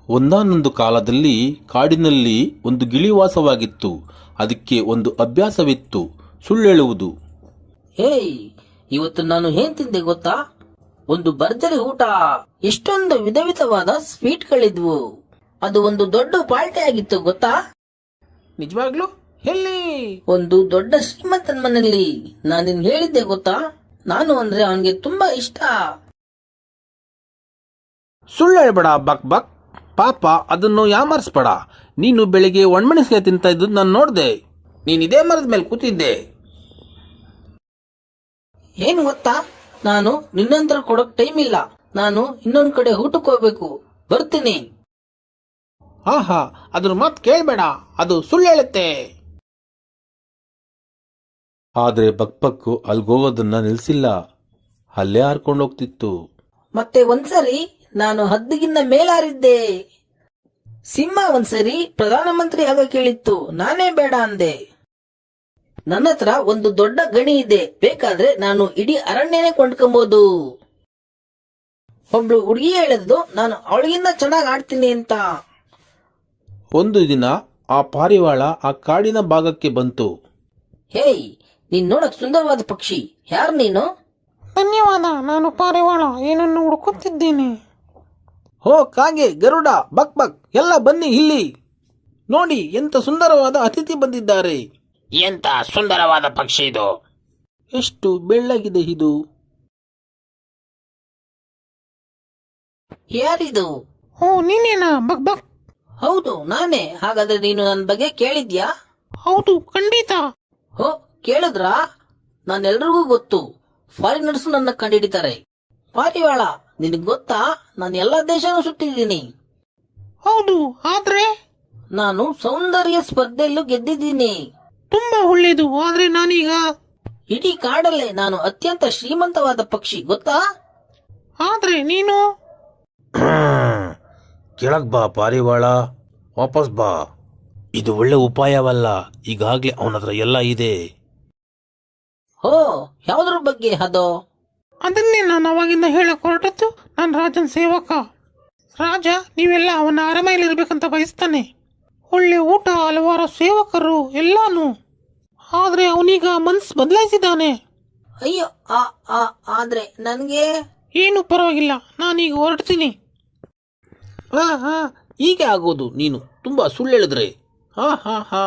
ಒಂದಾನೊಂದು ಕಾಲದಲ್ಲಿ ಕಾಡಿನಲ್ಲಿ ಒಂದು ಗಿಳಿ ವಾಸವಾಗಿತ್ತು. ಅದಕ್ಕೆ ಒಂದು ಅಭ್ಯಾಸವಿತ್ತು, ಸುಳ್ಳೇಳುವುದು. ಹೇಯ್, ಇವತ್ತು ನಾನು ಏನ್ ತಿಂದೆ ಗೊತ್ತಾ? ಒಂದು ಭರ್ಜರಿ ಊಟ. ಎಷ್ಟೊಂದು ವಿಧ ವಿಧವಾದ ಸ್ವೀಟ್ಗಳಿದ್ವು. ಅದು ಒಂದು ದೊಡ್ಡ ಪಾರ್ಟಿ ಆಗಿತ್ತು ಗೊತ್ತಾ? ನಿಜವಾಗ್ಲೂ? ಎಲ್ಲಿ? ಒಂದು ದೊಡ್ಡ ಶ್ರೀಮಂತನ ಮನೆಯಲ್ಲಿ. ನಾನಿನ್ ಹೇಳಿದ್ದೆ ಗೊತ್ತಾ? ನಾನು ಅಂದ್ರೆ ಅವನಿಗೆ ತುಂಬಾ ಇಷ್ಟ. ಸುಳ್ಳು ಹೇಳ್ಬೇಡ ಬಕ್ ಬಕ್. ಪಾಪ, ಅದನ್ನು ಯಾಮರ್ಸ್ಬೇಡ. ನೀನು ಬೆಳಿಗ್ಗೆ ಒಣಮೆಣಸಿಗೆ ತಿಂತ ಇದ್ದು ನಾನು ನೋಡ್ದೆ. ನೀನ್ ಇದೇ ಮರದ ಮೇಲೆ ಕೂತಿದ್ದೆ. ಏನ್ ಗೊತ್ತಾ, ನಾನು ನಿನ್ನಂತರ ಕೊಡಕ್ ಟೈಮ್ ಇಲ್ಲ. ನಾನು ಇನ್ನೊಂದ್ ಕಡೆ ಊಟಕ್ಕೆ ಹೋಗ್ಬೇಕು. ಬರ್ತೀನಿ. ಆಹಾ, ಅದ್ರ ಮಾತು ಕೇಳ್ಬೇಡ, ಅದು ಸುಳ್ಳು ಹೇಳುತ್ತೆ. ಆದ್ರೆ ಬಕ್ಬಕ್ಕು ಅಲ್ಗೋಗೋದನ್ನ ನಿಲ್ಸಿಲ್ಲ. ಅಲ್ಲೇ ಹಾರ್ಕೊಂಡು ಹೋಗ್ತಿತ್ತು. ಮತ್ತೆ ಒಂದ್ಸರಿ ನಾನು ಹದ್ದಿಗಿನ್ನ ಮೇಲಾರಿದ್ದೆ. ಸಿಂಹ ಒಂದ್ಸರಿ ಪ್ರಧಾನಮಂತ್ರಿ ಆಗ ಕೇಳಿತ್ತು. ನಾನೇ ಬೇಡ ಅಂದೆ. ನನ್ನ ಹತ್ರ ಒಂದು ದೊಡ್ಡ ಗಣಿ ಇದೆ. ಬೇಕಾದ್ರೆ ನಾನು ಇಡೀ ಅರಣ್ಯನೇ ಕೊಂಡ್ಕೊಬಹುದು. ಒಬ್ಳು ಹುಡುಗಿ ಹೇಳಿದ್ದು ನಾನು ಅವಳಿಗಿಂತ ಚೆನ್ನಾಗಿ ಆಡ್ತೀನಿ ಅಂತ. ಒಂದು ದಿನ ಆ ಪಾರಿವಾಳ ಆ ಕಾಡಿನ ಭಾಗಕ್ಕೆ ಬಂತು. ಹೇಯ್, ನೀನ್ ನೋಡಕ್ ಸುಂದರವಾದ ಪಕ್ಷಿ. ಯಾರು ನೀನು? ಧನ್ಯವಾದ, ನಾನು ಪಾರಿವಾಳ ಏನನ್ನು ಹುಡುಕುತ್ತಿದ್ದೇನೆ. ಹೋ ಕಾಗೆ, ಗರುಡ, ಬಕ್ ಬಕ್ ಎಲ್ಲ ಬನ್ನಿ ಇಲ್ಲಿ. ನೋಡಿ, ಎಂತ ಸುಂದರವಾದ ಅತಿಥಿ ಬಂದಿದ್ದಾರೆ. ಎಂತ ಸುಂದರವಾದ ಪಕ್ಷಿ ಇದು. ಎಷ್ಟು ಬೆಳ್ಳಗಿದೆ ಇದು. ಯಾರಿದು? ಓ, ನೀನೇನಾ ಬಕ್ ಬಕ್? ಹೌದು, ನಾನೇ. ಹಾಗಾದ್ರೆ ನೀನು ನನ್ನ ಬಗ್ಗೆ ಕೇಳಿದ್ಯಾ? ಹೌದು, ಖಂಡಿತ. ಹೋ, ಕೇಳಿದ್ರಾ? ನಾನೆಲ್ರಿಗೂ ಗೊತ್ತು. ಫಾರಿನರ್ಸ್ ನನ್ನ ಕಂಡಿಡಿತಾರೆ. ಪಾರಿವಾಳ, ನಿನಗ್ ಗೊತ್ತಾ, ನಾನು ಎಲ್ಲಾ ದೇಶನೂ ಸುತ್ತಿದ್ದೀನಿ. ಹೌದು, ಆದ್ರೆ ನಾನು ಸೌಂದರ್ಯ ಸ್ಪರ್ಧೆಯಲ್ಲೂ ಗೆದ್ದಿದ್ದೀನಿ. ತುಂಬಾ ಒಳ್ಳೇದು. ಆದ್ರೆ ನಾನೀಗ ಇಡೀ ಕಾಡಲ್ಲೇ ನಾನು ಅತ್ಯಂತ ಶ್ರೀಮಂತವಾದ ಪಕ್ಷಿ ಗೊತ್ತಾ? ಆದ್ರೆ ನೀನು ಕೆಳಗ್ ಬಾ ಪಾರಿವಾಳ, ವಾಪಸ್ ಬಾ. ಇದು ಒಳ್ಳೆ ಉಪಾಯವಲ್ಲ. ಈಗಾಗ್ಲೇ ಅವನತ್ರ ಎಲ್ಲ ಇದೆ. ಹೋ, ಯಾವ್ದ್ರ ಬಗ್ಗೆ ಅದು? ಅದನ್ನೇ ನಾನು ಅವಾಗಿಂದ ಹೇಳಕ್ ಹೊರಟದ್ದು. ನಾನು ರಾಜನ್ ಸೇವಕ. ರಾಜ ನೀವೆಲ್ಲ ಅವನ ಅರಮನೆಯಲ್ಲಿರ್ಬೇಕಂತ ಬಯಸ್ತಾನೆ. ಒಳ್ಳೆ ಊಟ, ಹಲವಾರು ಸೇವಕರು, ಎಲ್ಲಾನು. ಆದ್ರೆ ಅವನೀಗ ಮನ್ಸು ಬದಲಾಯಿಸಿದ್ದಾನೆ. ಅಯ್ಯೋ, ಆದ್ರೆ ನನ್ಗೆ ಏನು ಪರವಾಗಿಲ್ಲ, ನಾನೀಗ ಹೊರಡ್ತೀನಿ. ಹಾ ಹಾ, ಹೀಗೆ ಆಗೋದು ನೀನು ತುಂಬಾ ಸುಳ್ಳು ಹೇಳಿದ್ರೆ. ಹಾ ಹಾ ಹಾ.